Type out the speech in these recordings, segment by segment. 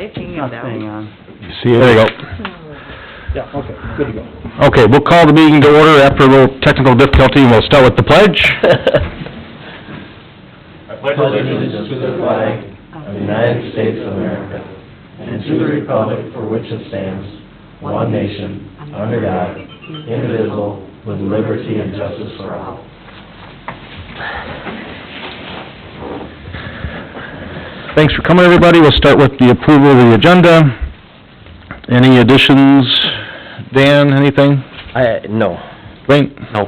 lighting Not and staying on. You see it? There you go. Yeah, okay, good to go. Okay, we'll call the meeting to order after a little technical difficulty, and we'll start with the pledge. I pledge allegiance to the flag of the United States of America and to the republic for which it stands, one nation, under God, indivisible, with liberty and justice for all. Thanks for coming, everybody. We'll start with the approval of the agenda. Any additions? Dan, anything? No. Wayne? No.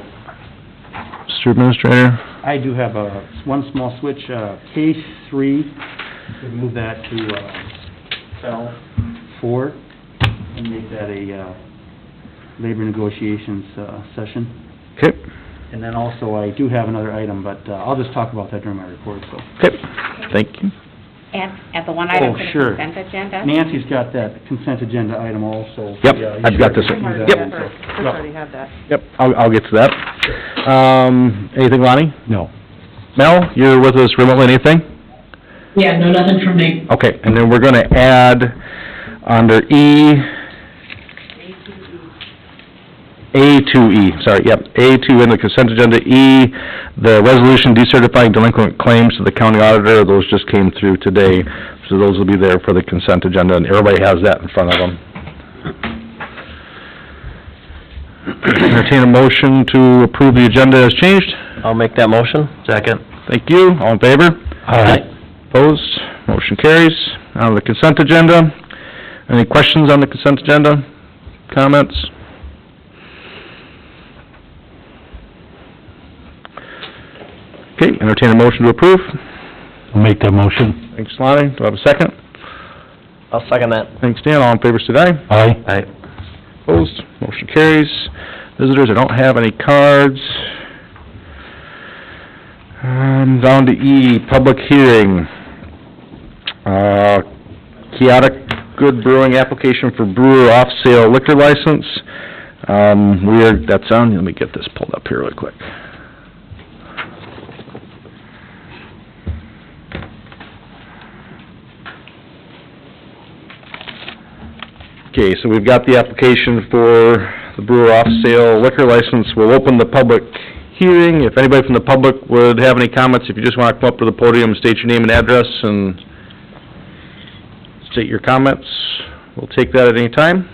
Mr. Administrator? I do have one small switch, K3, we move that to L4 and make that a labor negotiations session. Okay. And then also, I do have another item, but I'll just talk about that during my report, so. Okay, thank you. At the one item Oh, for the sure. consent agenda? Nancy's got that consent agenda item also. Yep, Yeah, you I've got this. should review that Yep. also. Chris already had that. Yep, I'll get to that. Anything, Lonnie? No. Mel, you're with us remotely, anything? Yeah, no, nothing from me. Okay, and then we're gonna add under A2E, sorry, yep, A2 in the consent agenda, E, the resolution decertifying delinquent claims to the county auditor, those just came through today, so those will be there for the consent agenda, and everybody has that in front of them. Entertain a motion to approve the agenda as changed. I'll make that motion. Second. Thank you, all in favor? Aye. Opposed? Motion carries. On the consent agenda, any questions on the consent agenda? Comments? Okay, entertain a motion to approve. I'll make that motion. Thanks, Lonnie. Do I have a second? I'll second that. Thanks, Dan. All in favor, say aye. Aye. Aye. Opposed? Motion carries. Visitors, I don't have any cards. Down to E, public hearing. Chaotic Good Brewing application for brewer off-sale liquor license. That's on, let me get this pulled up here really quick. Okay, so we've got the application for the brewer off-sale liquor license. We'll open the public hearing. If anybody from the public would have any comments, if you just want to come up to the podium, state your name and address, and state your comments, we'll take that at any time.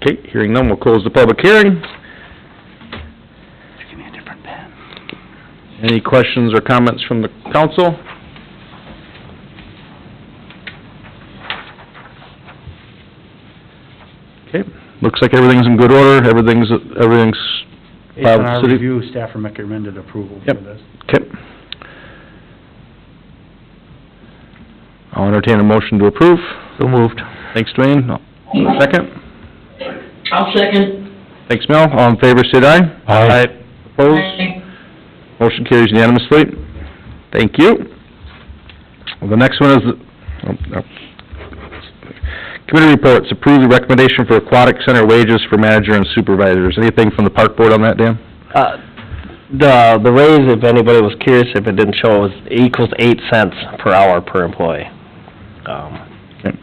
Okay, hearing none, we'll close the public hearing. Give me a different pen. Any questions or comments from the council? Okay, looks like everything's in good order, everything's Based on our city- review, staff recommended approval for Yep. this. Okay. I'll entertain a motion to approve. So moved. Thanks, Dwayne. Second. I'll second. Thanks, Mel. All in favor, say aye. Aye. Opposed? Aye. Motion carries unanimously. Thank you. Well, the next one is, committee reports. Approve the recommendation for aquatic center wages for manager and supervisors. Anything from the park board on that, Dan? The raise, if anybody was curious, if it didn't show, was equals 8 cents per hour per employee. Okay.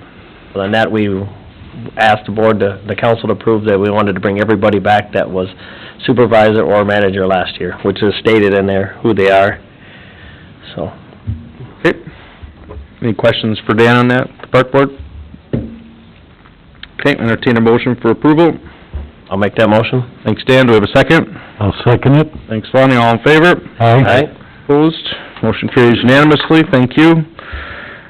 Other than that, we asked the board, the council to approve that we wanted to bring everybody back that was supervisor or manager last year, which is stated in there who they are, so. Okay. Any questions for Dan on that, the park board? Okay, entertain a motion for approval. I'll make that motion. Thanks, Dan. Do we have a second? I'll second it. Thanks, Lonnie. All in favor? Aye. Opposed? Motion carries unanimously. Thank you.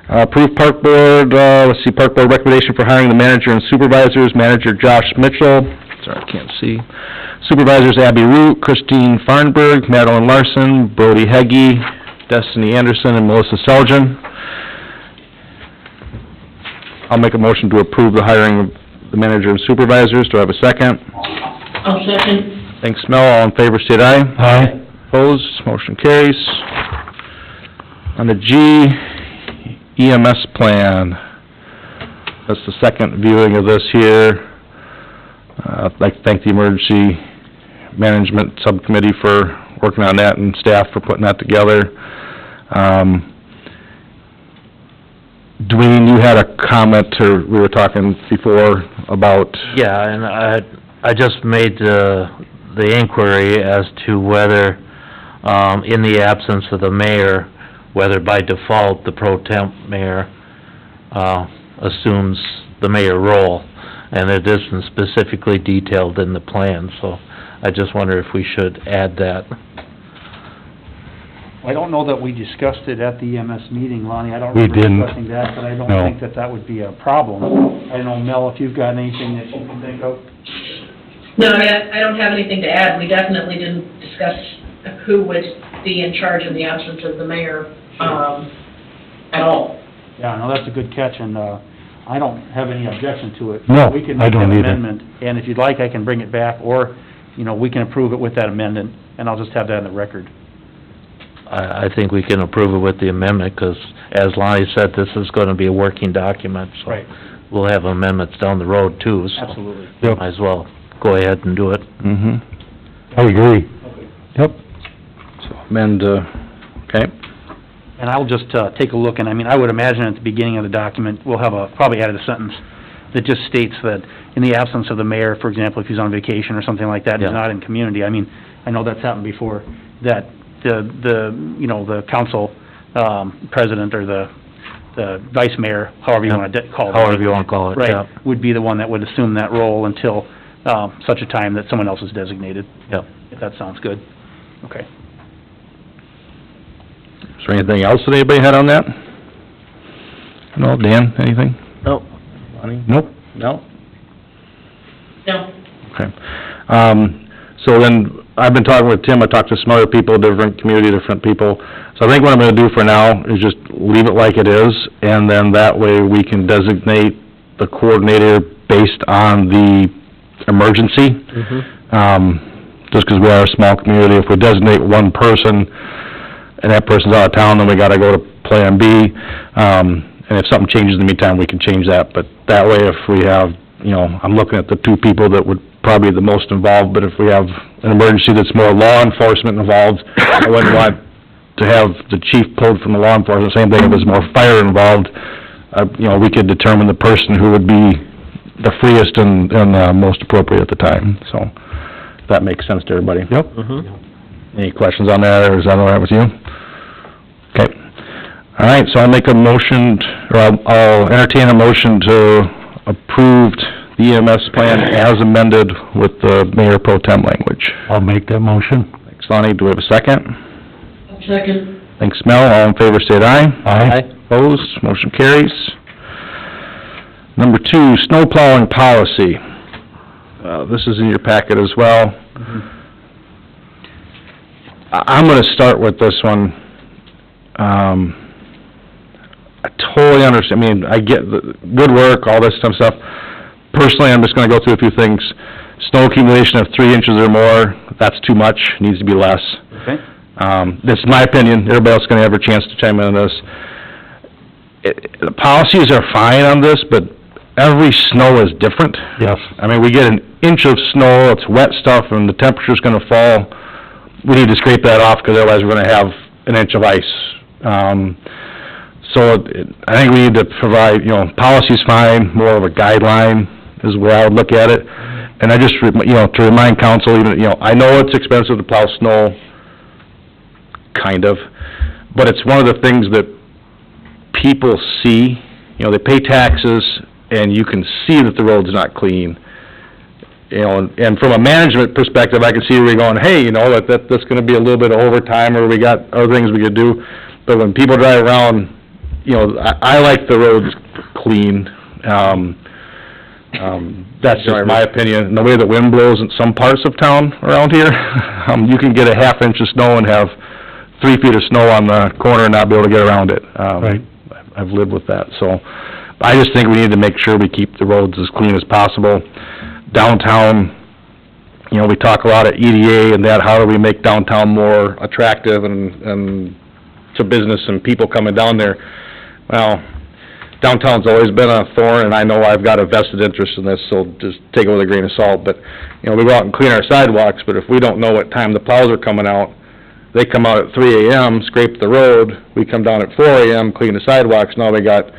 Approve park board, let's see, park board recommendation for hiring the manager and supervisors. Manager Josh Mitchell, sorry, I can't see. Supervisors Abby Root, Christine Farnberg, Madeline Larson, Brody Heggie, Destiny Anderson, and Melissa Seljan. I'll make a motion to approve the hiring of the manager and supervisors. Do I have a second? I'll second. Thanks, Mel. All in favor, state aye. Aye. Opposed? Motion carries. On the G, EMS plan. That's the second viewing of this here. I'd like to thank the Emergency Management Subcommittee for working on that and staff for putting that together. Dwayne, you had a comment, or we were talking before about... Yeah, and I just made the inquiry as to whether, in the absence of the mayor, whether by default the pro temp mayor, assumes the mayor role, and it isn't specifically detailed in the plan, so I just wonder if we should add that. I don't know that we discussed it at the EMS meeting, Lonnie. I don't We remember didn't. discussing that, but I don't No. think that that would be a problem. I don't know, Mel, if you've got anything that you can think of? No, I don't have anything to add. We definitely didn't discuss who would be in charge in the absence of the mayor, at all. Yeah, no, that's a good catch, and, I don't have any objection to it. No, We can I make don't that either. amendment, and if you'd like, I can bring it back, or, you know, we can approve it with that amendment, and I'll just have that in the record. I think we can approve it with the amendment, because as Lonnie said, this is gonna be a working document, so Right. we'll have amendments down the road too, so Absolutely. Yep, might as well go ahead and do it. Mm-hmm. I agree. Yep. So amend, okay. And I'll just, take a look, and I mean, I would imagine at the beginning of the document, we'll have probably added a sentence that just states that in the absence of the mayor, for example, if he's on vacation or something like that, and he's Yeah. not in community, I mean, I know that's happened before, that you know, the council, president or the vice mayor, however you wanna call it. However you wanna call it, yeah. Right, would be the one that would assume that role until, such a time that someone else is designated. Yep. If that sounds good. Okay. Is there anything else that anybody had on that? No, Dan, anything? Nope. Lonnie? Nope. No? No, Okay. So then, I've been talking with Tim, I talked to some other people, different community, different people. So I think what I'm gonna do for now is just leave it like it is, and then that way we can designate the coordinator based on the emergency. Just 'cause we are a small community, if we designate one person, and that person's out of town, then we gotta go to Plan B. And if something changes in the meantime, we can change that, but that way if we have, you know, I'm looking at the two people that would probably be the most involved, but if we have an emergency that's more law enforcement involved, I wouldn't want to have the chief pulled from the law enforcement, same thing if there's more fire involved, you know, we could determine the person who would be the freest and most appropriate at the time, so, if that makes sense to everybody. Yep. Any questions on that, or is that all right with you? Okay. All right, so I'll make a motion, or I'll entertain a motion to approve the EMS plan as amended with the mayor pro tem language. I'll make that motion. Thanks, Lonnie. Do we have a second? second. Thanks, Mel. All in favor, say aye. Aye. Opposed? Motion carries. Number 2, snow plowing policy. This is in your packet as well. I'm gonna start with this one. I totally understand, I mean, I get the good work, all this stuff. Personally, I'm just gonna go through a few things. Snow accumulation of 3 inches or more, that's too much, needs to be less. Okay. This is my opinion, everybody else is gonna have a chance to chime in on this. The policies are fine on this, but every snow is different. Yes. I mean, we get an inch of snow, it's wet stuff, and the temperature's gonna fall. We need to scrape that off, because otherwise we're gonna have an inch of ice. So, I think we need to provide, you know, policy's fine, more of a guideline is where I would look at it. And I just, you know, to remind council, even, you know, I know it's expensive to plow snow, kind of, but it's one of the things that people see, you know, they pay taxes, and you can see that the road's not clean. You know, and from a management perspective, I can see where you're going, hey, you know, that's gonna be a little bit of overtime, or we got other things we could do. But when people drive around, you know, I like the roads clean. That's just my opinion. And the way the wind blows in some parts of town around here, you can get a half inch of snow and have 3 feet of snow on the corner and not be able to get around it. Right. I've lived with that, so I just think we need to make sure we keep the roads as clean as possible. Downtown, you know, we talk a lot at EDA and that, how do we make downtown more attractive and to business and people coming down there? Well, downtown's always been a thorn, and I know I've got a vested interest in this, so just take it with a grain of salt. But, you know, we go out and clean our sidewalks, but if we don't know what time the plows are coming out, they come out at 3 a.m., scrape the road, we come down at 4 a.m., clean the sidewalks, now we got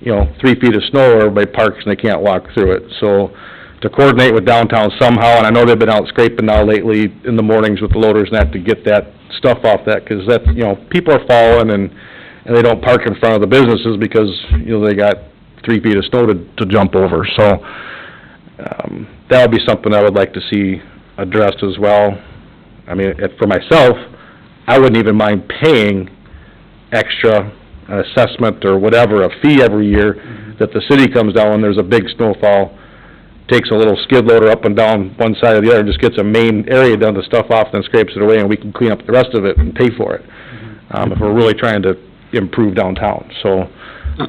3 feet of snow, everybody parks and they can't walk through it. So to coordinate with downtown somehow, and I know they've been out scraping now lately in the mornings with the loaders and that to get that stuff off that, 'cause that's, people are falling and they don't park in front of the businesses because, they got 3 feet of snow to jump over. So, that would be something I would like to see addressed as well. I mean, for myself, I wouldn't even mind paying extra, an assessment or whatever, a fee every year, that the city comes down when there's a big snowfall, takes a little skid loader up and down one side or the other, just gets a main area done, the stuff off, then scrapes it away, and we can clean up the rest of it and pay for it, if we're really trying to improve downtown. So,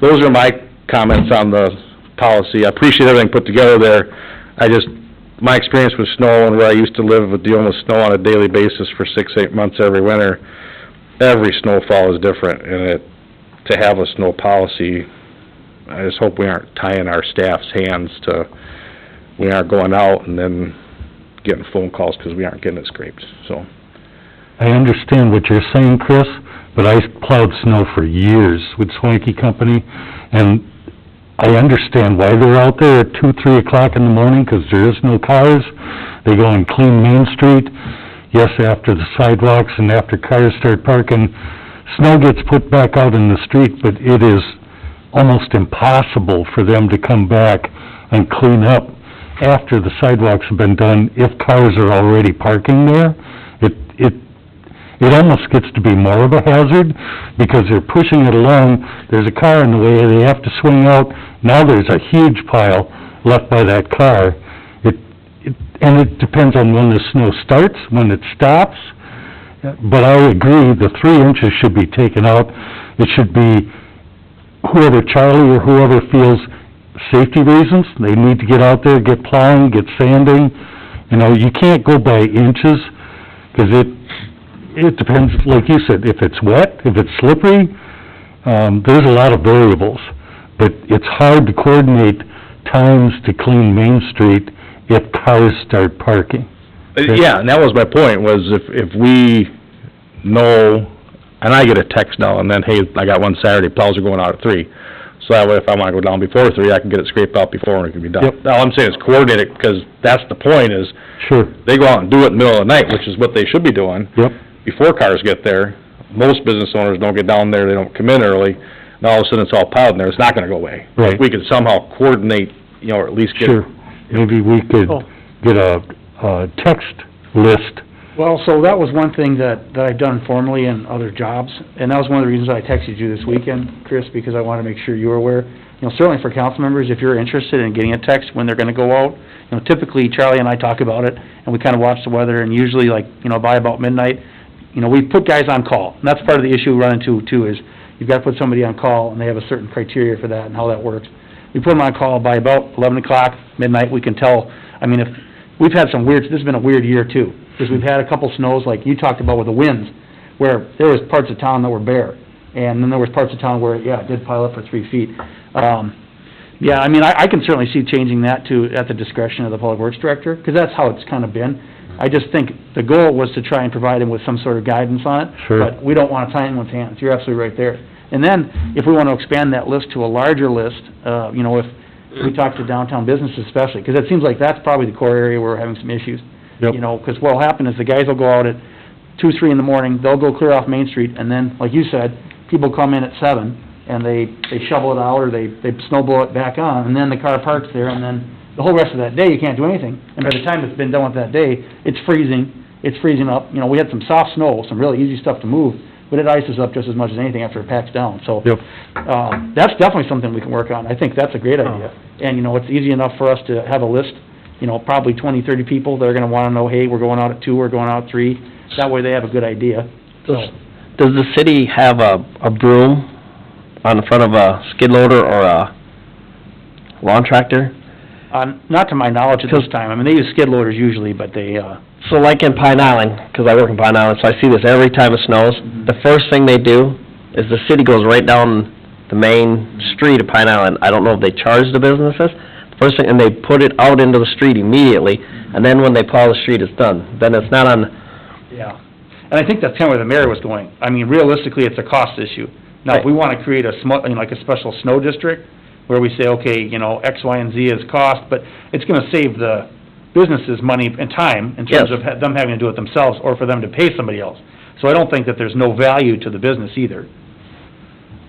those are my comments on the policy. I appreciate everything put together there. My experience with snow and where I used to live with dealing with snow on a daily basis for 6-8 months every winter, every snowfall is different, and to have a snow policy, I just hope we aren't tying our staff's hands to, we aren't going out and then getting phone calls because we aren't getting it scraped, so. I understand what you're saying, Chris, but I plowed snow for years with Swanky Company, and I understand why they're out there at 2, 3 o'clock in the morning, 'cause there is no cars. They go and clean Main Street, yes, after the sidewalks and after cars start parking. Snow gets put back out in the street, but it is almost impossible for them to come back and clean up after the sidewalks have been done if cars are already parking there. It almost gets to be more of a hazard, because they're pushing it along, there's a car in the way, they have to swing out, now there's a huge pile left by that car. And it depends on when the snow starts, when it stops, but I agree, the 3 inches should be taken out. It should be whoever, Charlie or whoever feels safety reasons, they need to get out there, get plowing, get sanding. You can't go by inches, 'cause it depends, like you said, if it's wet, if it's slippery, there's a lot of variables. But it's hard to coordinate times to clean Main Street if cars start parking. Yeah, and that was my point, was if we know, and I get a text now and then, hey, I got one Saturday, plows are going out at 3. So that way, if I wanna go down before 3, I can get it scraped out before and it can be done. Yep. All I'm saying is coordinate it, because that's the point, is Sure. they go out and do it in the middle of the night, which is what they should be doing. Yep. Before cars get there. Most business owners don't get down there, they don't come in early, and all of a sudden it's all piled in there, it's not gonna go away. Right. If we could somehow coordinate, or at least get... Sure. Maybe we could get a text list. Well, so that was one thing that I've done formally in other jobs, and that was one of the reasons I texted you this weekend, Chris, because I wanted to make sure you were aware. Certainly for council members, if you're interested in getting a text when they're gonna go out, typically Charlie and I talk about it, and we kinda watch the weather, and usually by about midnight, we put guys on call. And that's part of the issue we run into too, is you've gotta put somebody on call, and they have a certain criteria for that and how that works. We put them on call by about 11 o'clock, midnight, we can tell, if we've had some weird, this has been a weird year too, because we've had a couple snows, like you talked about with the winds, where there was parts of town that were bare, and then there was parts of town where, it did pile up for 3 feet. I can certainly see changing that to, at the discretion of the Public Works Director, because that's how it's kind of been. I just think the goal was to try and provide him with some sort of guidance on it. Sure. But we don't want to tie anyone's hands, you're absolutely right there. And then, if we want to expand that list to a larger list, if we talk to downtown businesses especially, because it seems like that's probably the core area where we're having some issues. Yep. Because what'll happen is the guys will go out at 2, 3 in the morning, they'll go clear off Main Street, and then, like you said, people come in at 7, and they shovel it out, or they snow blow it back on, and then the car parks there, and then the whole rest of that day, you can't do anything. And by the time it's been done with that day, it's freezing up. We had some soft snow, some really easy stuff to move, but it ices up just as much as anything after it packs down. So, Yep. That's definitely something we can work on. I think that's a great idea. And, it's easy enough for us to have a list, probably 20, 30 people that are gonna wanna know, hey, we're going out at 2, we're going out at 3. That way they have a good idea. So, Does the city have a broom on the front of a skid loader or a lawn tractor? not to my knowledge at this time. They use skid loaders usually, but they, So like in Pine Island, 'cause I work in Pine Island, so I see this every time it snows, the first thing they do is the city goes right down the main street of Pine Island. I don't know if they charge the businesses, first thing, and they put it out into the street immediately, and then when they plow the street, it's done. Then it's not on... yeah. And I think that's kind of where the mayor was going. Realistically, it's a cost issue. Now, if we want to create a like a special snow district, where we say, okay, you know, X, Y, and Z is cost, but it's gonna save the businesses money and time in terms Yes. of them having to do it themselves, or for them to pay somebody else. So I don't think that there's no value to the business either.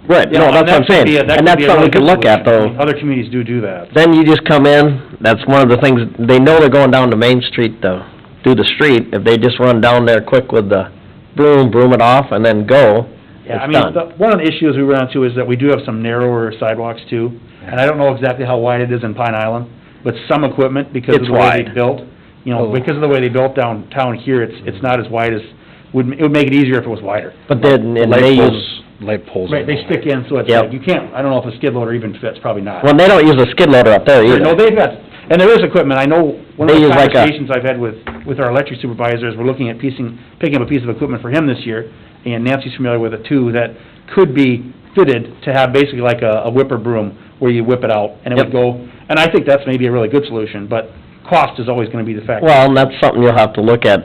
Right, You know, no, that's what I'm that could saying, be a- that and could that's be a something we really can good look at, solution. I though. mean, other communities do that. Then you just come in, that's one of the things, they know they're going down to Main Street to do the street. If they just run down there quick with the broom it off, and then go, Yeah, I it's mean, done. one of the issues we run into is that we do have some narrower sidewalks too, and I don't know exactly how wide it is in Pine Island, but some equipment, because of It's the way they wide. built, you know, Oh. because of the way they built downtown here, it's not as wide as, it would make it easier if it was wider. But then, and they use, Light poles. Right, they stick in, so it's Yep. like, you can't, I don't know if a skid loader even fits, probably not. well, they don't use a skid loader up there either. No, they've got, and there is equipment, I know, one of They the use like a- conversations I've had with our electric supervisors, we're looking at picking up a piece of equipment for him this year, and Nancy's familiar with it too, that could be fitted to have basically like a whipper broom, where you whip it out, and it would Yep. go, and I think that's maybe a really good solution, but cost is always gonna be the factor. Well, and that's something you'll have to look at,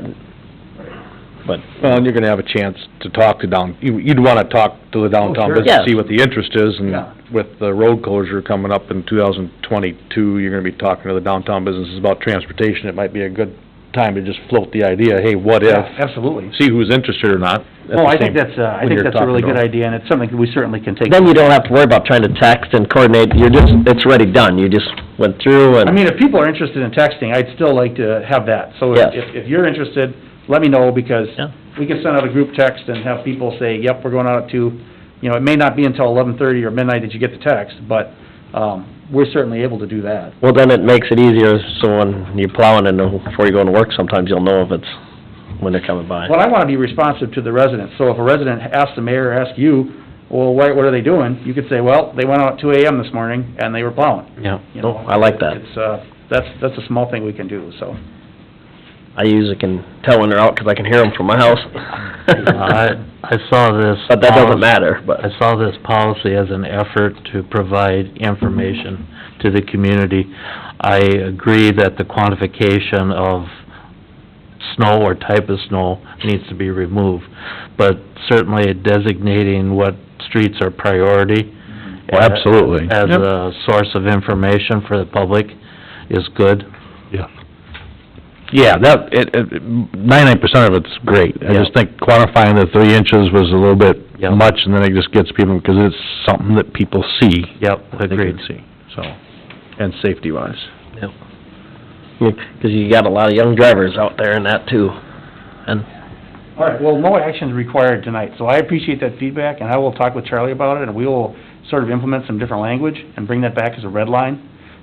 but, Well, and you're gonna have a chance to talk to you'd wanna talk to the downtown sure. business, Yes. see what the interest is, and Yeah. with the road closure coming up in 2022, you're gonna be talking to the downtown businesses about transportation. It might be a good time to just float the idea, hey, what if? Yeah, absolutely. See who's interested or not. at Well, the I think same- that's, I when think you're that's a talking really to good them. idea, and it's something we certainly can take. then you don't have to worry about trying to text and coordinate, it's already done, you just went through and... I mean, if people are interested in texting, I'd still like to have that. So Yes. if you're interested, let me know, because Yeah. we can send out a group text and have people say, yep, we're going out at 2. You know, it may not be until 11:30 or midnight that you get the text, but, we're certainly able to do that. Well, then it makes it easier, so when you're plowing and before you go into work, sometimes you'll know if it's, when they're coming by. Well, I want to be responsive to the residents, so if a resident asks the mayor, or asks you, well, what are they doing? You could say, well, they went out at 2 AM this morning, and they were plowing. Yeah. You know, I like that. It's, that's a small thing we can do, so. I usually can tell when they're out, 'cause I can hear them from my house. I saw this. But that doesn't matter, but... I saw this policy as an effort to provide information to the community. I agree that the quantification of snow or type of snow needs to be removed, but certainly designating what streets are priority. Well, absolutely. As Yep. a source of information for the public is good. Yeah. Yeah, 99% of it's great. I Yeah. just think quantifying the 3 inches was a little bit Yeah. much, and then it just gets people, because it's something that people see. Yep, They agreed. can see, so, and safety-wise. Because you got a lot of young drivers out there in that too, and... All right, well, no action is required tonight, so I appreciate that feedback, and I will talk with Charlie about it, and we will sort of implement some different language and bring that back as a red line,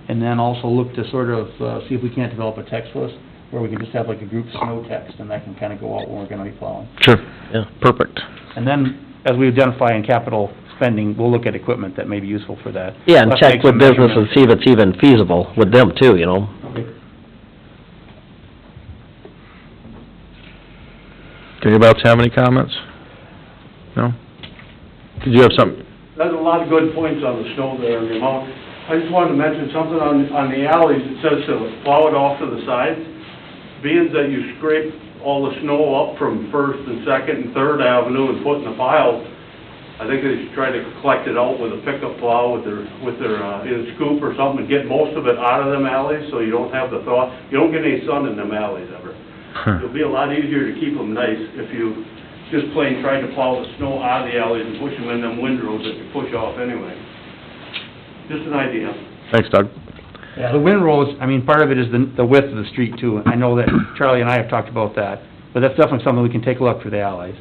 and then also look to sort of, see if we can't develop a text list where we can just have like a group snow text, and that can kind of go out when we're gonna be plowing. Sure. Yeah. Perfect. And then, as we identify in capital spending, we'll look at equipment that may be useful for that. Yeah, and Let's check make with some business and measurements. see if it's even feasible with them too, you know? Okay. Did anybody else have any comments? No? Did you have something? There's a lot of good points on the snow there and the amount. I just wanted to mention something on the alleys. It says to plow it off to the sides. Being that you scrape all the snow up from First and Second and Third Avenue and put in a pile, I think they should try to collect it out with a pickup plow with their in a scoop or something, and get most of it out of them alleys, so you don't have the thought, you don't get any sun in them alleys ever. It'll be a lot easier to keep them nice if you just plain tried to plow the snow out of the alleys and push them in them windrows that you push off anyway. Just an idea. Thanks, Doug. Yeah, the windrows, I mean, part of it is the width of the street too. I know that Charlie and I have talked about that, but that's definitely something we can take a look for the alleys.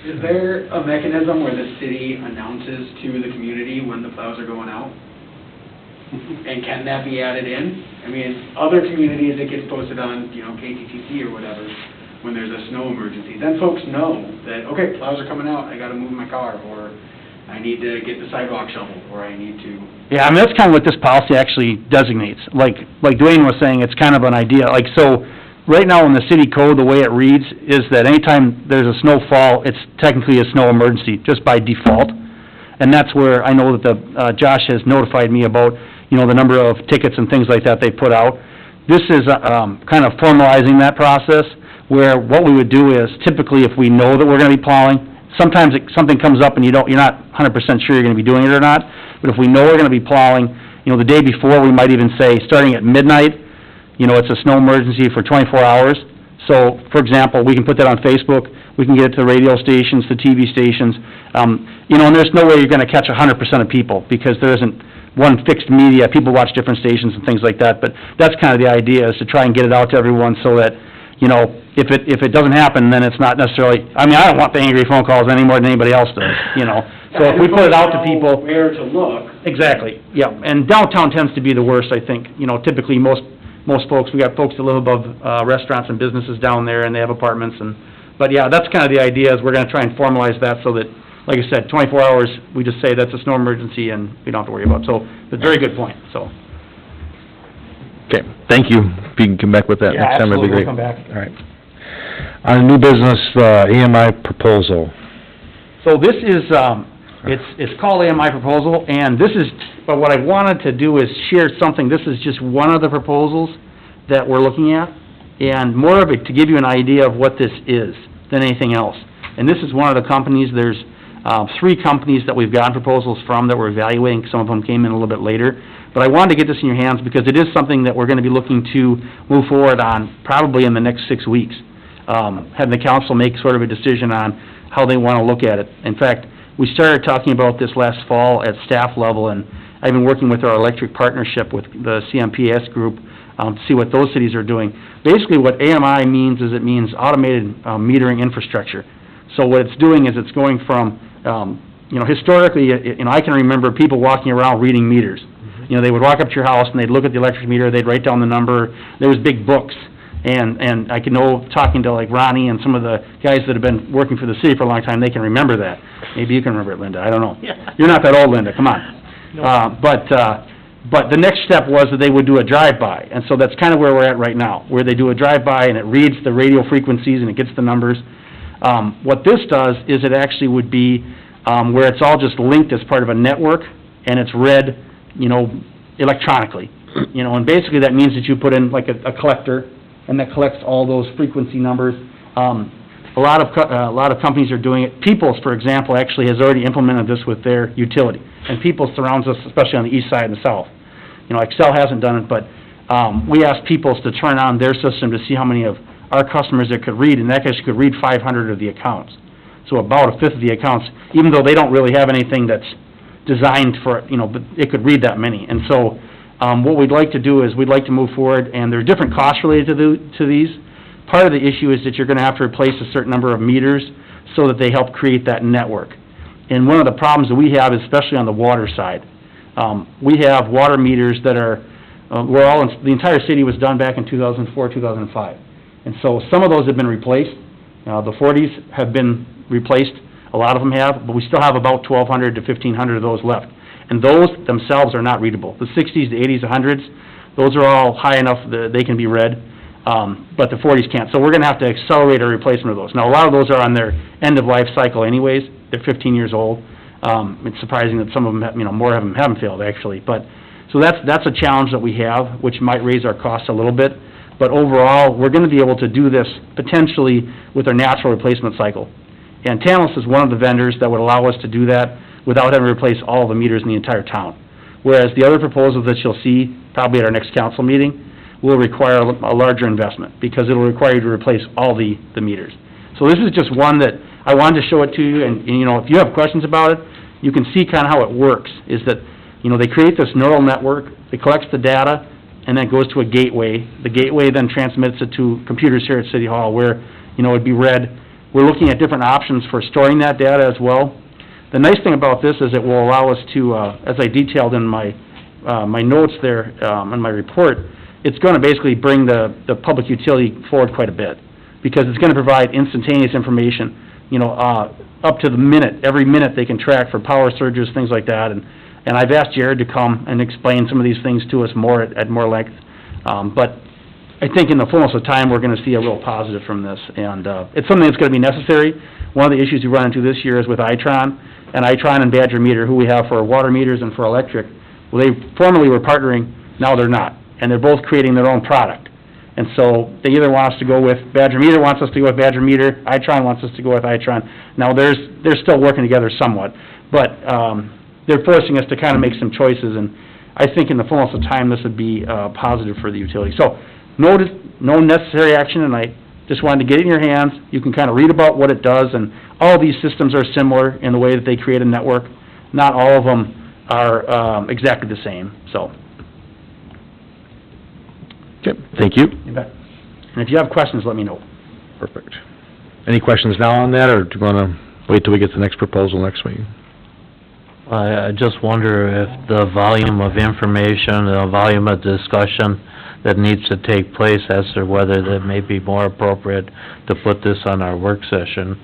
Is there a mechanism where the city announces to the community when the plows are going out? And can that be added in? I mean, other communities, it gets posted on, KTTC or whatever, when there's a snow emergency. Then folks know that, okay, plows are coming out, I gotta move my car, or I need to get the sidewalk shoveled, or I need to... Yeah, I mean, that's kind of what this policy actually designates. Like Dwayne was saying, it's kind of an idea, so, right now in the city code, the way it reads is that anytime there's a snowfall, it's technically a snow emergency, just by default. And that's where I know that Josh has notified me about, the number of tickets and things like that they put out. This is, kind of formalizing that process, where what we would do is, typically if we know that we're gonna be plowing, sometimes something comes up and you're not 100% sure you're gonna be doing it or not, but if we know we're gonna be plowing, you know, the day before, we might even say, starting at midnight, you know, it's a snow emergency for 24 hours. So, for example, we can put that on Facebook, we can get it to the radio stations, the TV stations, you know, and there's no way you're gonna catch 100% of people, because there isn't one fixed media, people watch different stations and things like that, but that's kind of the idea, is to try and get it out to everyone so that, you know, if it doesn't happen, then it's not necessarily, I mean, I don't want the angry phone calls any more than anybody else does, you know? So if we put it out to people... Where to look. Exactly, yeah, and downtown tends to be the worst, I think. You know, typically, most folks, we got folks that live above restaurants and businesses down there, and they have apartments, but yeah, that's kind of the idea, is we're gonna try and formalize that so that, like I said, 24 hours, we just say that's a snow emergency, and we don't have to worry about it. So, it's a very good point, so. Okay, thank you. If you can come back with that Yeah, next time, that'd be absolutely, great. we'll come back. All right. On new business, AMI proposal. So this is, it's called AMI proposal, and this is, but what I wanted to do is share something. This is just one of the proposals that we're looking at, and more of it to give you an idea of what this is than anything else. And this is one of the companies. There's 3 companies that we've gotten proposals from that we're evaluating. Some of them came in a little bit later. But I wanted to get this in your hands because it is something that we're going to be looking to move forward on probably in the next 6 weeks. Having the council make sort of a decision on how they want to look at it. In fact, we started talking about this last fall at staff level, and I've been working with our electric partnership with the CMPS group to see what those cities are doing. Basically, what AMI means is it means automated metering infrastructure. So what it's doing is it's going from, you know, historically, you know, I can remember people walking around reading meters. You know, they would walk up to your house and they'd look at the electric meter, they'd write down the number. There was big books, and I can know, talking to like Ronnie and some of the guys that have been working for the city for a long time, they can remember that. Maybe you can remember it, Linda, I don't know. You're not that old, Linda, come on. But the next step was that they would do a drive-by, and so that's kind of where we're at right now, where they do a drive-by and it reads the radio frequencies and it gets the numbers. What this does is it actually would be where it's all just linked as part of a network, and it's read, you know, electronically. You know, and basically that means that you put in like a collector, and that collects all those frequency numbers. A lot of companies are doing it. Peoples, for example, actually has already implemented this with their utility, and Peoples surrounds us, especially on the east side and the south. You know, Excel hasn't done it, but we asked Peoples to turn on their system to see how many of our customers it could read, and that actually could read 500 of the accounts. So about a fifth of the accounts, even though they don't really have anything that's designed for, you know, but it could read that many. And so what we'd like to do is we'd like to move forward, and there are different costs related to these. Part of the issue is that you're going to have to replace a certain number of meters so that they help create that network. And one of the problems that we have, especially on the water side, we have water meters that are, the entire city was done back in 2004, 2005. And so some of those have been replaced. The 40s have been replaced, a lot of them have, but we still have about 1,200 to 1,500 of those left. And those themselves are not readable. The 60s, the 80s, the 100s, those are all high enough that they can be read, but the 40s can't. So we're going to have to accelerate our replacement of those. Now, a lot of those are on their end-of-life cycle anyways. They're 15 years old. It's surprising that some of them, you know, more of them haven't failed, actually. But so that's a challenge that we have, which might raise our costs a little bit. But overall, we're going to be able to do this potentially with our natural replacement cycle. And Tantalus is one of the vendors that would allow us to do that without having to replace all the meters in the entire town. Whereas the other proposals that you'll see, probably at our next council meeting, will require a larger investment, because it'll require you to replace all the meters. So this is just one that I wanted to show it to you, and you know, if you have questions about it, you can see kind of how it works, is that, you know, they create this neural network, it collects the data, and then goes to a gateway. The gateway then transmits it to computers here at City Hall, where, you know, it'd be read. We're looking at different options for storing that data as well. The nice thing about this is it will allow us to, as I detailed in my notes there, in my report, it's going to basically bring the public utility forward quite a bit, because it's going to provide instantaneous information, you know, up to the minute. Every minute they can track for power surges, things like that. And I've asked Jared to come and explain some of these things to us more at more length. But I think in the fullness of time, we're going to see a real positive from this. And it's something that's going to be necessary. One of the issues we run into this year is with Itron, and Badger Meter, who we have for water meters and for electric. Well, they formerly were partnering, now they're not. And they're both creating their own product. And so they either want us to go with, Badger Meter wants us to go with Badger Meter, Itron wants us to go with Itron. Now, they're still working together somewhat, but they're forcing us to kind of make some choices, and I think in the fullness of time, this would be positive for the utility. So, no necessary action tonight, just wanted to get it in your hands. You can kind of read about what it does, and all these systems are similar in the way that they create a network. Not all of them are exactly the same, so. Okay, thank you. You bet. And if you have questions, let me know. Perfect. Any questions now on that, or do you wanna wait till we get the next proposal next week? I just wonder if the volume of information, the volume of discussion that needs to take place as to whether that may be more appropriate to put this on our work session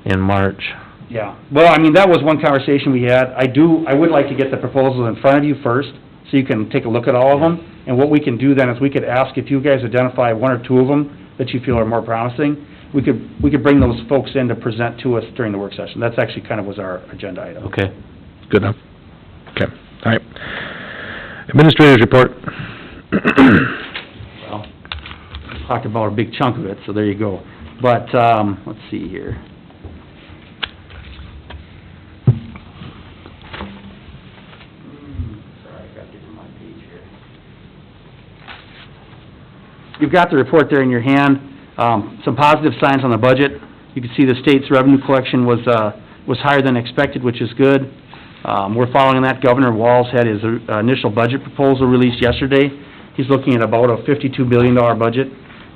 in March. Yeah, well, I mean, that was one conversation we had. I would like to get the proposals in front of you first, so you can take a look at all of them. And what we can do then is we could ask if you guys identify one or two of them that you feel are more promising, we could bring those folks in to present to us during the work session. That's actually kind of was our agenda item. Okay. Good enough? Okay, all right. Administrators report. Well, we talked about a big chunk of it, so there you go. But, let's see here. Sorry, I gotta get to my page here. You've got the report there in your hand. Some positive signs on the budget. You can see the state's revenue collection was higher than expected, which is good. We're following that. Governor Walz had his initial budget proposal released yesterday. He's looking at about a $52 billion budget,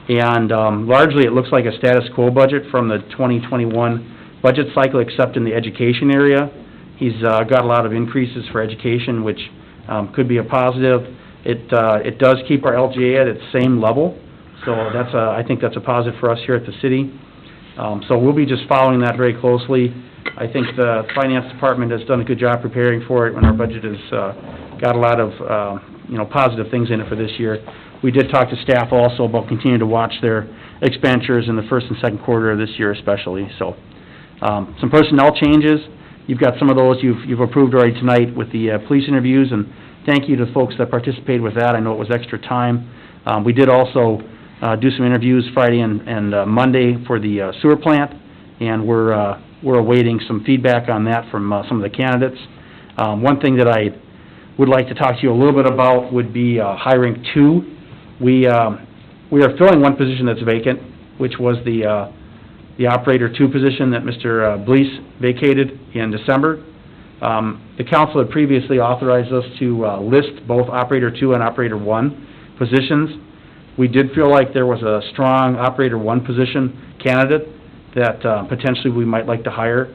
and largely it looks like a status quo budget from the 2021 budget cycle, except in the education area. He's got a lot of increases for education, which could be a positive. It does keep our LGA at its same level, so I think that's a positive for us here at the city. So we'll be just following that very closely. I think the finance department has done a good job preparing for it, when our budget has got a lot of, positive things in it for this year. We did talk to staff also about continuing to watch their expenditures in the first and second quarter of this year especially. So, some personnel changes. You've got some of those you've approved already tonight with the police interviews, and thank you to the folks that participated with that. I know it was extra time. We did also do some interviews Friday and Monday for the sewer plant, and we're awaiting some feedback on that from some of the candidates. One thing that I would like to talk to you a little bit about would be hiring two. We are filling one position that's vacant, which was the operator two position that Mr. Blease vacated in December. The council had previously authorized us to list both operator two and operator one positions. We did feel like there was a strong operator one position candidate that potentially we might like to hire.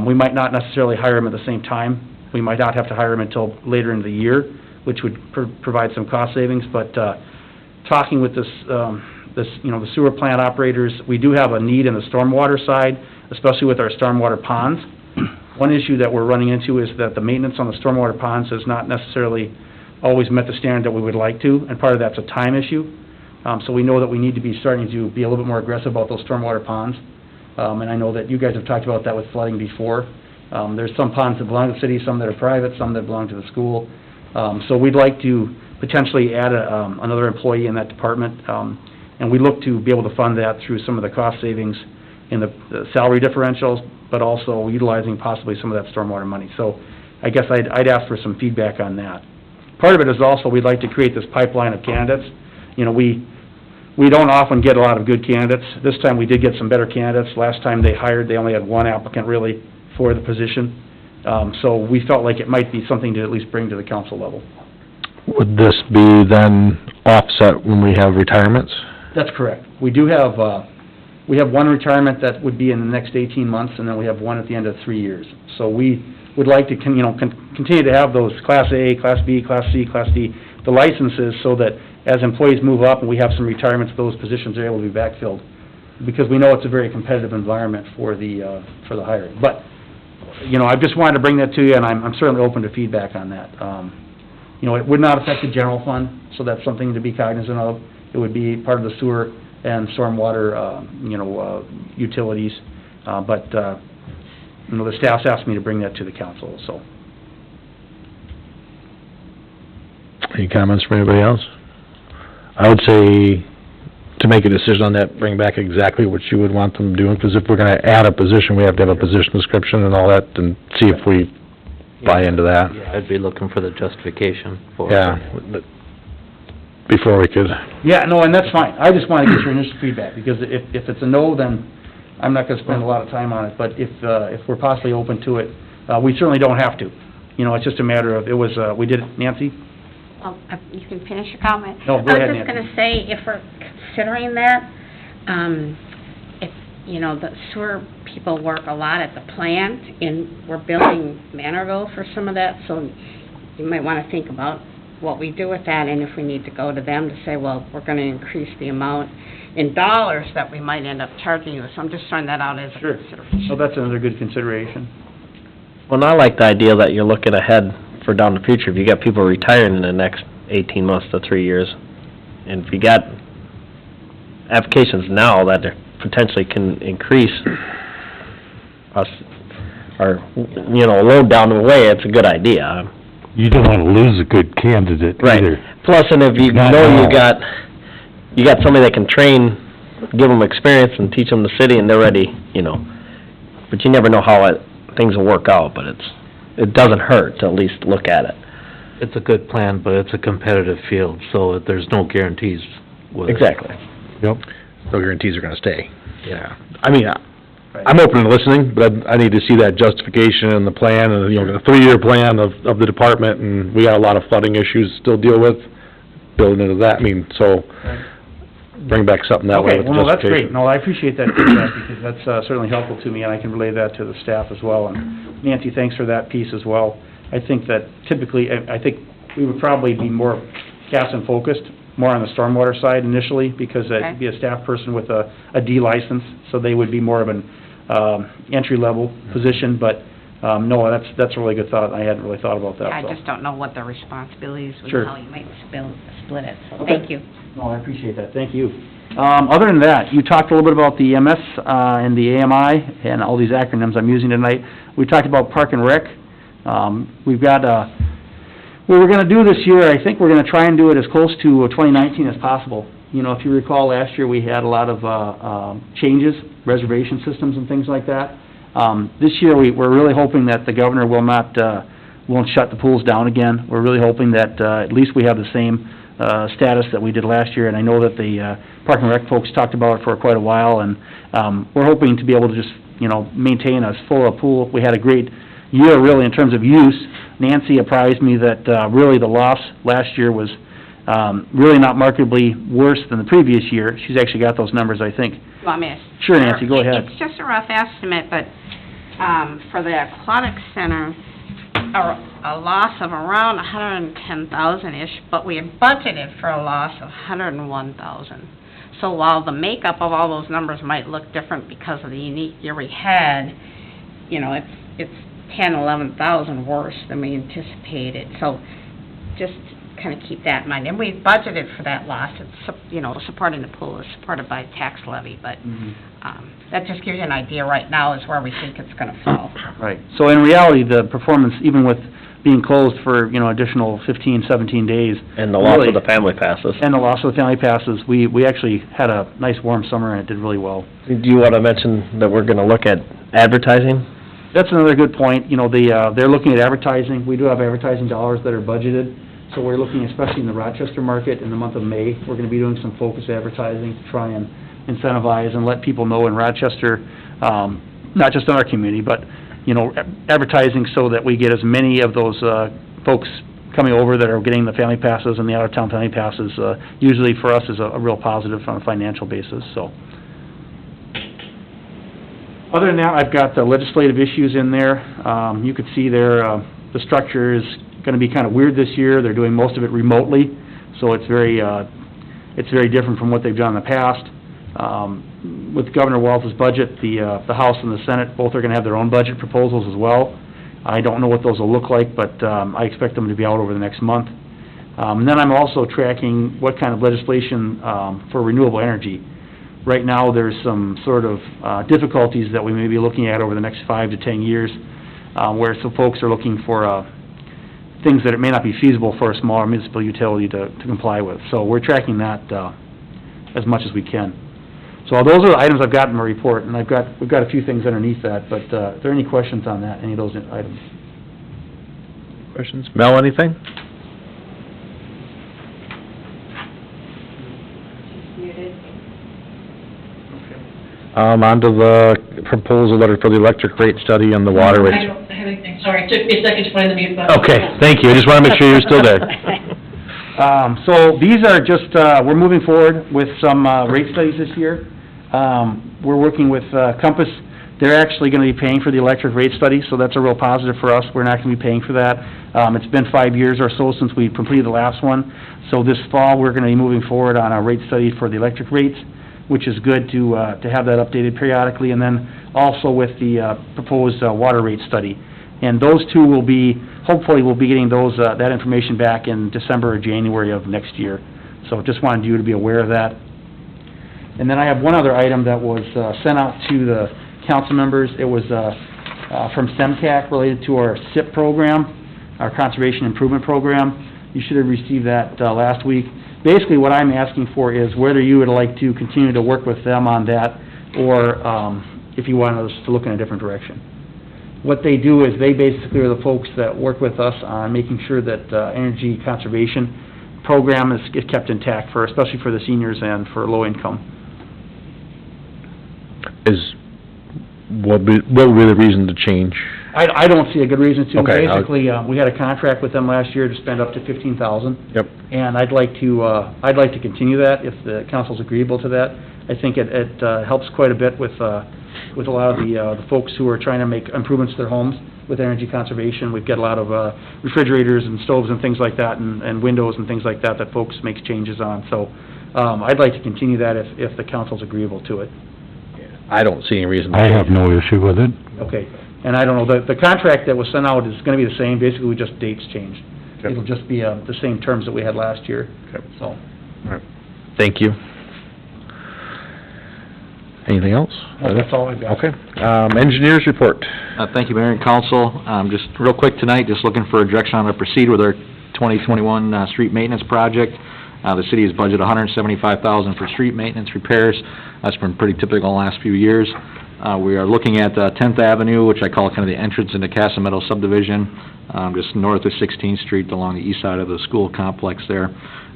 We might not necessarily hire him at the same time. We might not have to hire him until later in the year, which would provide some cost savings. But talking with the sewer plant operators, we do have a need in the stormwater side, especially with our stormwater ponds. One issue that we're running into is that the maintenance on the stormwater ponds has not necessarily always met the standard that we would like to, and part of that's a time issue. So we know that we need to be starting to be a little bit more aggressive about those stormwater ponds. And I know that you guys have talked about that with flooding before. There's some ponds that belong to the city, some that are private, some that belong to the school. So we'd like to potentially add another employee in that department. And we look to be able to fund that through some of the cost savings in the salary differentials, but also utilizing possibly some of that stormwater money. So I guess I'd ask for some feedback on that. Part of it is also we'd like to create this pipeline of candidates. We don't often get a lot of good candidates. This time we did get some better candidates. Last time they only had one applicant really for the position. So we felt like it might be something to at least bring to the council level. Would this be then offset when we have retirements? That's correct. We do have, we have one retirement that would be in the next 18 months, and then we have one at the end of 3 years. So we would like to, continue to have those Class A, Class B, Class C, Class D, the licenses, so that as employees move up and we have some retirements, those positions are able to be backfilled. Because we know it's a very competitive environment for the hiring. But, I just wanted to bring that to you, and I'm certainly open to feedback on that. It would not affect the general fund, so that's something to be cognizant of. It would be part of the sewer and stormwater, utilities. But the staff's asked me to bring that to the council, so. Any comments from anybody else? I would say to make a decision on that, bring back exactly what you would want them doing, because if we're gonna add a position, we have to have a position description and all that, and see if we buy into that. Yeah, I'd be looking for the justification for it. Yeah, but before we could, Yeah, no, and that's fine. I just wanna get your initial feedback, because if it's a no, then I'm not gonna spend a lot of time on it. But if we're possibly open to it, we certainly don't have to. You know, it's just a matter of, we did it, Nancy? Oh, you can finish your comment. No, go ahead, I was just Nancy. gonna say, if we're considering that, if, you know, the sewer people work a lot at the plant, and we're building Manorville for some of that, so you might wanna think about what we do with that, and if we need to go to them to say, well, we're gonna increase the amount in dollars that we might end up charging you, so I'm just throwing that out as a Sure. consideration. So that's another good consideration. Well, and I like the idea that you're looking ahead for down the future. If you got people retiring in the next 18 months to 3 years, and if you got applications now that potentially can increase us, or, you know, load down the way, it's a good idea. You don't wanna lose a good candidate either. Plus, and if you Not know now. you got somebody that can train, give them experience and teach them the city, and they're ready, you know. But you never know how things will work out, but it doesn't hurt to at least look at it. It's a good plan, but it's a competitive field, so there's no guarantees with it. Exactly. no guarantees are gonna stay. Yeah. I mean, I'm open to listening, but I need to see that justification and the plan, and, you know, the 3-year plan of the department, and we got a lot of flooding issues to still deal with, building into that, I mean, so, bring back something that way Okay, with well, no, that's great. justification. No, I appreciate that feedback, because that's certainly helpful to me, and I can relay that to the staff as well. And Nancy, thanks for that piece as well. I think that typically, I think we would probably be more Casson-focused, more on the stormwater side initially, because it'd be a staff person with a D license, so they would be more of an entry-level position, but, no, that's a really good thought. I hadn't really thought about that, I so. just don't know what the responsibilities would, Sure. how you might split it, so Okay. thank you. No, I appreciate that, thank you. Other than that, you talked a little bit about the EMS, and the AMI, and all these acronyms I'm using tonight. We talked about Park and Rec. We've got, what we're gonna do this year, I think we're gonna try and do it as close to 2019 as possible. You know, if you recall, last year we had a lot of, changes, reservation systems and things like that. This year, we're really hoping that the governor will not, won't shut the pools down again. We're really hoping that, at least we have the same, status that we did last year, and I know that the, Park and Rec folks talked about it for quite a while, and, we're hoping to be able to just, you know, maintain as full a pool. We had a great year, really, in terms of use. Nancy apprised me that, really the loss last year was, really not markedly worse than the previous year. She's actually got those numbers, I think. You want me to? Sure, Nancy, go ahead. It's just a rough estimate, but, for the aquatic center, a loss of around 110,000-ish, but we had budgeted for a loss of 101,000. So while the makeup of all those numbers might look different because of the unique year we had, you know, it's 10,000-11,000 worse than we anticipated. So just kind of keep that in mind. And we budgeted for that loss. It's, you know, supporting the pool is supported by tax levy, but that just gives you an idea right now is where we think it's going to fall. Right. So in reality, the performance, even with being closed for, you know, additional 15, 17 days. And the loss really- of the family passes. And the loss of the family passes, we actually had a nice warm summer and it did really well. Do you want to mention that we're going to look at advertising? That's another good point. You know, they're looking at advertising. We do have advertising dollars that are budgeted. So we're looking, especially in the Rochester market, in the month of May, we're gonna be doing some focused advertising to try and incentivize and let people know in Rochester, not just in our community, but, you know, advertising so that we get as many of those, folks coming over that are getting the family passes and the out-of-town family passes, usually for us is a real positive on a financial basis, so. Other than that, I've got the legislative issues in there. You could see there, the structure is gonna be kind of weird this year. They're doing most of it remotely, so it's very different from what they've done in the past. With Governor Walz's budget, the House and the Senate, both are gonna have their own budget proposals as well. I don't know what those will look like, but, I expect them to be out over the next month. And then I'm also tracking what kind of legislation, for renewable energy. Right now, there's some sort of, difficulties that we may be looking at over the next 5 to 10 years, where some folks are looking for, things that it may not be feasible for a smaller municipal utility to comply with. So we're tracking that, as much as we can. So those are the items I've got in my report, and we've got a few things underneath that, but, if there are any questions on that, any of those items? Questions? Mel, anything? On to the proposal letter for the electric rate study and the water I rates. don't have anything, sorry, it took me a second to find the mute button. Okay, thank you, I just wanna make sure you're still there. So these are just, we're moving forward with some rate studies this year. We're working with Compass. They're actually gonna be paying for the electric rate study, so that's a real positive for us. We're not gonna be paying for that. It's been 5 years or so since we completed the last one. So this fall, we're gonna be moving forward on a rate study for the electric rates, which is good to have that updated periodically, and then also with the proposed water rate study. And those two will be, hopefully, we'll be getting those, that information back in December or January of next year. So just wanted you to be aware of that. And then I have one other item that was sent out to the council members. It was from SEMCAC related to our SIP program, our Conservation Improvement Program. You should have received that last week. Basically, what I'm asking for is whether you would like to continue to work with them on that, or if you want us to look in a different direction. What they do is they basically are the folks that work with us on making sure that energy conservation program is kept intact, for especially for the seniors and for low income. What would be the reason to change? I don't see a good reason to. Okay, Basically, we had a contract with them last year to spend up to $15,000. Yep. And I'd like to continue that if the council's agreeable to that. I think it helps quite a bit with a lot of the folks who are trying to make improvements to their homes with energy conservation. We've got a lot of refrigerators and stoves and things like that, and windows and things like that folks make changes on. So I'd like to continue that if the council's agreeable to it. I don't see any reason. I have no issue with it. Okay. And I don't know, the contract that was sent out is gonna be the same, basically just dates changed. Okay. It'll just be the same terms that we had last year, Okay. so. Thank you. Anything else? That's all I've got. Okay, engineers report. Thank you, Mayor and Council. Just real quick tonight, just looking for a direction on how to proceed with our 2021 street maintenance project. The city has budgeted $175,000 for street maintenance repairs. That's been pretty typical in the last few years. We are looking at 10th Avenue, which I call kind of the entrance into Casa Meadow subdivision, just north of 16th Street along the east side of the school complex there.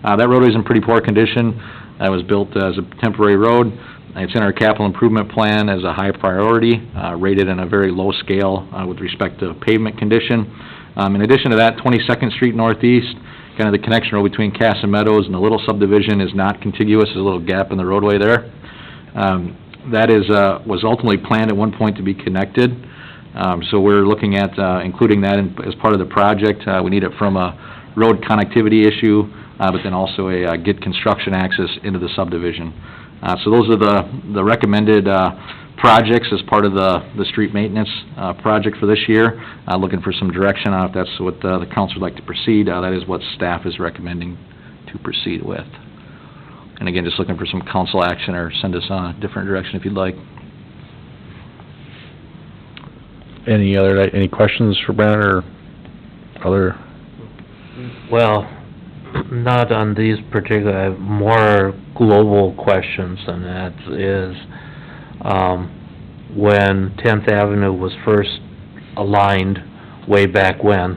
That roadway is in pretty poor condition. It was built as a temporary road. It's in our capital improvement plan as a high priority, rated in a very low scale with respect to pavement condition. In addition to that, 22nd Street Northeast, kind of the connection road between Casa Meadows and the little subdivision is not contiguous. There's a little gap in the roadway there. That was ultimately planned at one point to be connected. So we're looking at including that as part of the project. We need it from a road connectivity issue, but then also a get construction access into the subdivision. So those are the recommended projects as part of the street maintenance project for this year. Looking for some direction on if that's what the council would like to proceed. That is what staff is recommending to proceed with. And again, just looking for some council action or send us on a different direction if you'd like. Any questions for Brent or other? Well, not on these particular, I have more global questions than that is, when 10th Avenue was first aligned way back when,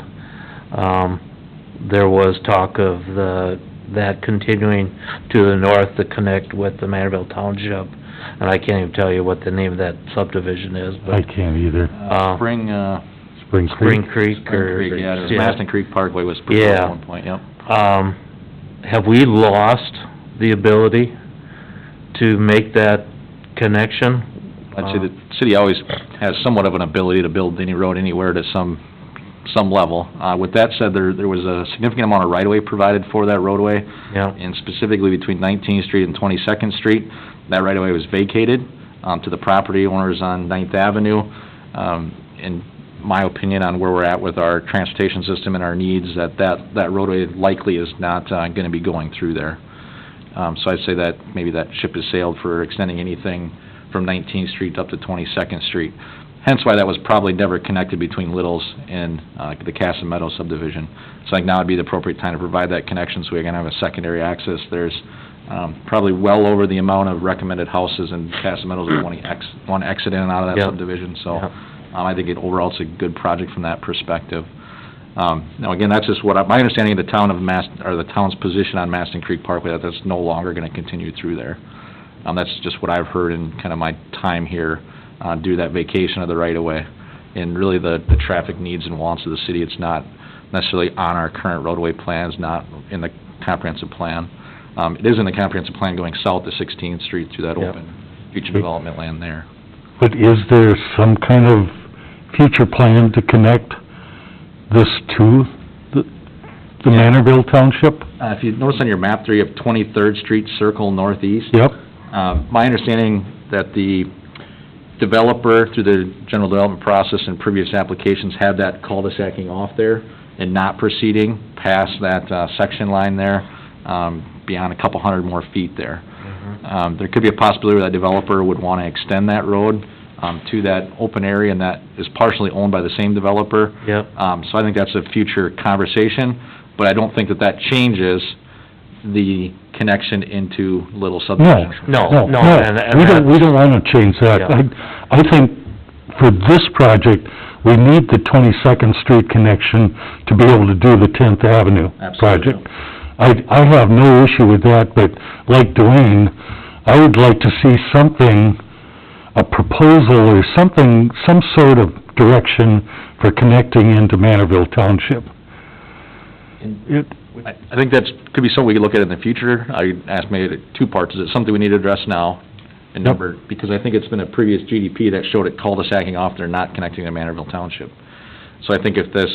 there was talk of that continuing to the north to connect with the Manorville Township, and I can't even tell you what the name of that subdivision is, but... I can't either. Spring Creek or... yeah, Maston Creek Parkway was put in at one point, yep. Have we lost the ability to make that connection? I'd say the city always has somewhat of an ability to build any road anywhere to some level. With that said, there was a significant amount of right-of-way provided for that roadway. Yeah. And specifically between 19th Street and 22nd Street, that right-of-way was vacated to the property owners on 9th Avenue. In my opinion on where we're at with our transportation system and our needs, that roadway likely is not going to be going through there. So I'd say that maybe that ship has sailed for extending anything from 19th Street up to 22nd Street. Hence why that was probably never connected between Little's and the Casa Meadow subdivision. So I think now would be the appropriate time to provide that connection so we can have a secondary access. There's probably well over the amount of recommended houses in Casa Meadows that want to exit in and out of that Yep. subdivision, so, Yep. I think overall it's a good project from that perspective. Now, again, that's just my understanding of the town of or the town's position on Maston Creek Parkway, that that's no longer gonna continue through there. That's just what I've heard in kind of my time here, due to that vacation of the right-of-way. And really the traffic needs and wants of the city, it's not necessarily on our current roadway plans, not in the comprehensive plan. It is in the comprehensive plan going south to 16th Street through that Yep. open future development land there. But is there some kind of future plan to connect this to the Yeah. Manorville Township? If you notice on your map 3 of 23rd Street Circle Northeast, Yep, my understanding that the developer, through the general development process and previous applications, had that cul-de-sacing off there and not proceeding past that section line there, beyond a couple hundred more feet there. There could be a possibility where that developer would want to extend that road to that open area, and that is partially owned by the same developer. Yep. So I think that's a future conversation, but I don't think that that changes the connection into little no, subdivisions. No, no, no, no, and we don't wanna change that. Yeah. I think for this project, we need the 22nd Street connection to be able to do the 10th Avenue Absolutely. project. I have no issue with that, but like Dwayne, I would like to see something, a proposal or something, some sort of direction for connecting into Manorville Township. I think that's, could be something we could look at in the future. I asked maybe two parts. Is it something we need to address now? And Yep. number, because I think it's been a previous GDP that showed it cul-de-sacing off there, not connecting to Manorville Township. So I think if this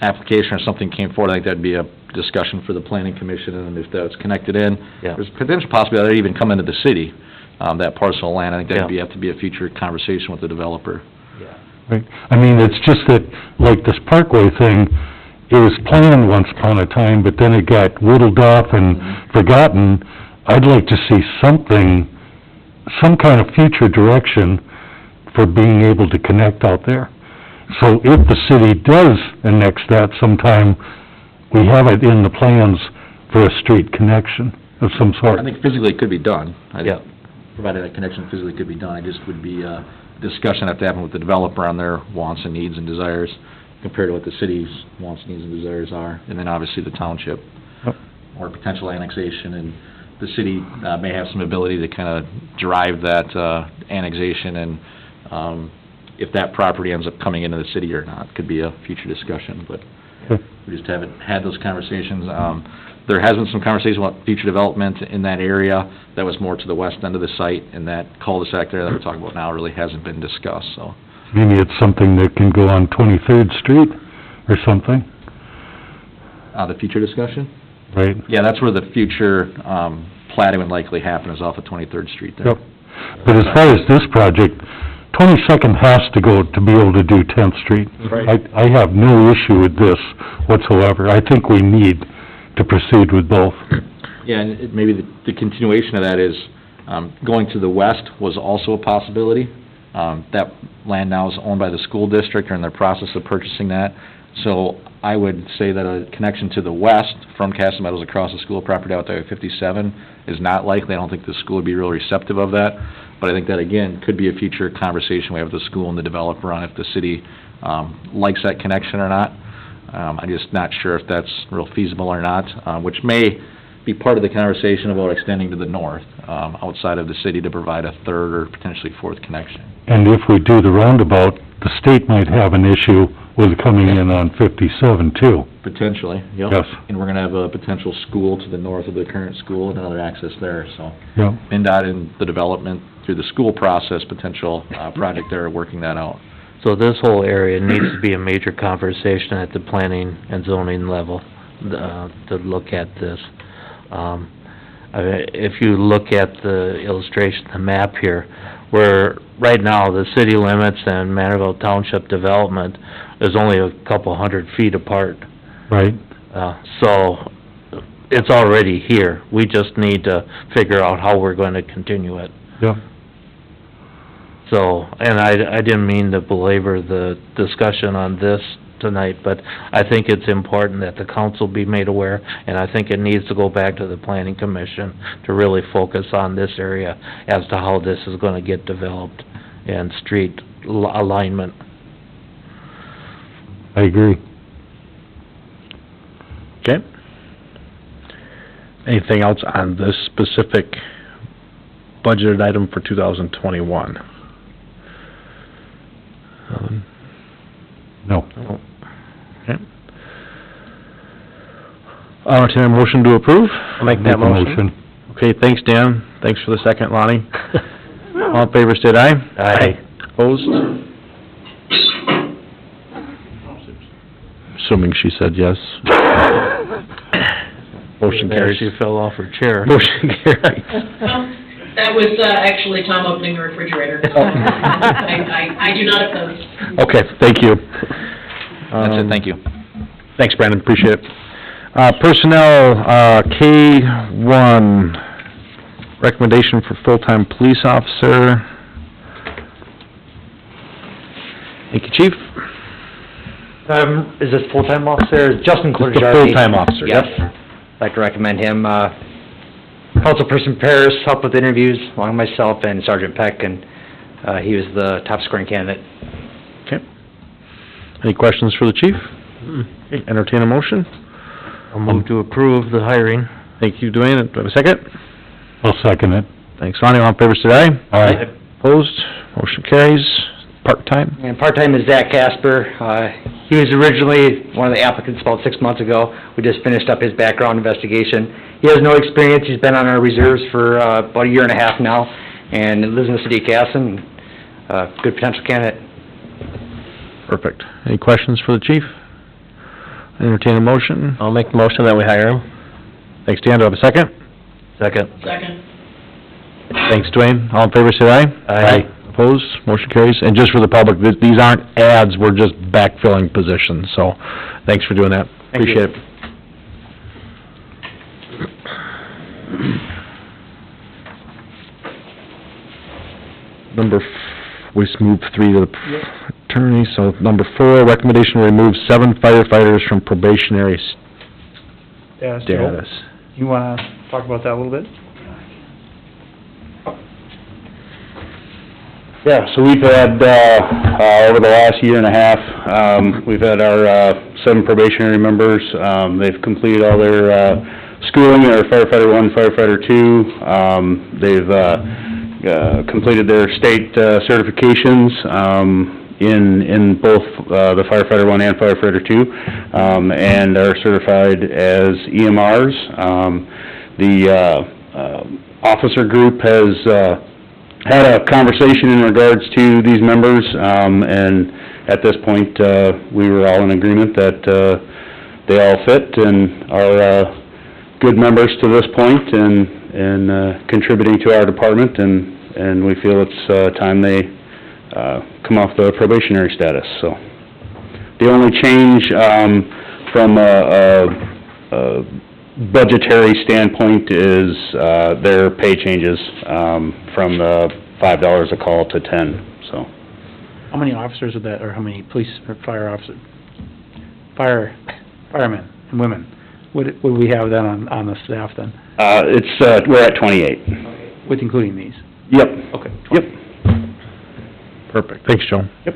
application or something came forward, I think that'd be a discussion for the planning commission, and if that's connected in, Yeah. there's potential possibility that it'd even come into the city, that parcel of land. I think that'd Yeah. have to be a future conversation with the developer. Right, I mean, it's just that, like this Parkway thing, it was planned once upon a time, but then it got whittled off and forgotten. I'd like to see something, some kind of future direction for being able to connect out there. So if the city does annex that sometime, we have it in the plans for a street connection of some sort. I think physically it could be done. I think Yeah. provided that connection physically could be done, it just would be a discussion have to happen with the developer on their wants and needs and desires compared to what the city's wants, needs, and desires are, and then obviously the township, Yep. or potential annexation, and the city may have some ability to kind of drive that annexation, and if that property ends up coming into the city or not, could be a future discussion, but we just haven't had those conversations. There has been some conversation about future development in that area that was more to the west end of the site, and that cul-de-sac there that we're talking about now really hasn't been discussed, so. Maybe it's something that can go on 23rd Street or something, The future discussion? right? Yeah, that's where the future, plating would likely happen, is off of 23rd Street there. Yep. But as far as this project, 22nd has to go to be able to do 10th Street. Right. I have no issue with this whatsoever. I think we need to proceed with both. Yeah, and maybe the continuation of that is, going to the west was also a possibility. That land now is owned by the school district, or in their process of purchasing that. So I would say that a connection to the west from Casa Meadows across the school property out to 57 is not likely. I don't think the school would be real receptive of that. But I think that, again, could be a future conversation we have with the school and the developer on if the city likes that connection or not. I'm just not sure if that's real feasible or not, which may be part of the conversation about extending to the north, outside of the city, to provide a third or potentially fourth connection. And if we do the roundabout, the state might have an issue with coming in on 57 too. Potentially, yep. Yes. And we're gonna have a potential school to the north of the current school and another access there, so. Yep. PennDOT in the development through the school process, potential, project there, working that out. So this whole area needs to be a major conversation at the planning and zoning level, to look at this. If you look at the illustration, the map here, where right now the city limits and Manorville Township development is only a couple 100 feet apart. Right? So it's already here. We just need to figure out how we're going to continue it. Yep. So, and I didn't mean to belabor the discussion on this tonight, but I think it's important that the council be made aware, and I think it needs to go back to the planning commission to really focus on this area as to how this is gonna get developed and street alignment. I agree. Okay. Anything else on this specific budgeted item for 2021? No. Okay. I'll entertain a motion to approve. I'll Make a motion. Okay, thanks, Dan. Thanks for the second, Lonnie. All in favor, state aye. Aye. Opposed? Assuming she said yes. Motion carries. She fell off her chair. Motion carries. Well, that was actually Tom opening the refrigerator. I do not oppose. Okay, thank you. That's it, thank you. Thanks, Brandon, appreciate it. Personnel, K1, recommendation for full-time police officer. Thank you, Chief. Is this full-time officer? Justin Just Cordiarty. the full-time officer, Yes. yep. I'd like to recommend him. Councilperson Paris helped with interviews, along with myself and Sergeant Peck, and he was the top scoring candidate. Okay. Any questions for the chief? Okay, entertain a motion. I'll move to approve the hiring. Thank you, Dwayne. Do I have a second? I'll second it. Thanks, Lonnie. All in favor, say aye. Aye. Opposed? Motion carries. Part-time? And part-time is Zach Casper. He was originally one of the applicants about 6 months ago. We just finished up his background investigation. He has no experience. He's been on our reserves for about a year and a half now, and lives in the city of Casson. Good potential candidate. Perfect. Any questions for the chief? Entertain a motion. I'll make the motion that we hire him. Thanks, Dan. Do I have a second? Second. Second. Thanks, Dwayne. All in favor, say aye. Aye. Opposed? Motion carries. And just for the public, these aren't ads, we're just backfilling positions, so thanks for doing that. Thank you. Appreciate it. We just moved 3 to the attorney, so number 4, recommendation to remove 7 firefighters from probationary status. You wanna talk about that a little bit? Yeah, so we've had, over the last year and a half, we've had our 7 probationary members. They've completed all their schooling, their firefighter 1, firefighter 2. They've completed their state certifications in both the firefighter 1 and firefighter 2, and are certified as EMRs. The officer group has had a conversation in regards to these members, and at this point, we were all in agreement that they all fit and are good members to this point and contributing to our department, and we feel it's time they come off the probationary status. So the only change from a budgetary standpoint is their pay changes from the $5 a call to 10, so. How many officers would that, or how many police or fire officers, firemen and women, would we have then on the staff then, We're at 28. with including these? Yep. Okay. Yep. Perfect. Thanks, Joe. Yep.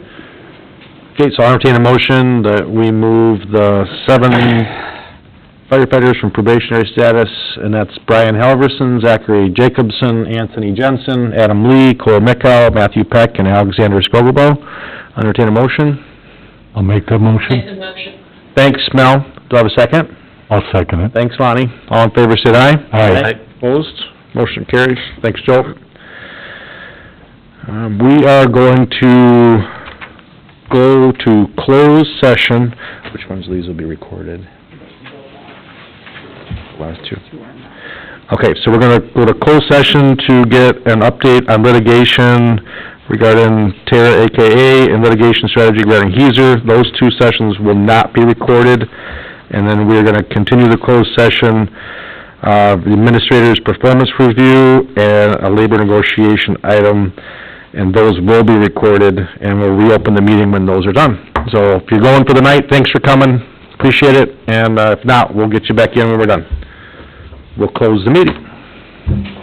Okay, so I'll entertain a motion that we move the 7 firefighters from probationary status, and that's Brian Halverson, Zachary Jacobson, Anthony Jensen, Adam Lee, Cole Mickow, Matthew Peck, and Alexander Skogobo. Entertain a motion. I'll make that Make motion. the motion. Thanks, Mel. Do I have a second? I'll second it. Thanks, Lonnie. All in favor, say aye. Aye. Opposed? Motion carries. Thanks, Joe. We are going to go to closed session. Which ones of these will be recorded? Last 2. Okay, so we're gonna go to closed session to get an update on litigation regarding Tara AKA and litigation strategy regarding Heiser. Those 2 sessions will not be recorded. And then we're gonna continue the closed session, the administrator's performance review and a labor negotiation item, and those will be recorded, and we'll reopen the meeting when those are done. So if you're going for the night, thanks for coming, appreciate it, and if not, we'll get you back in when we're done. We'll close the meeting.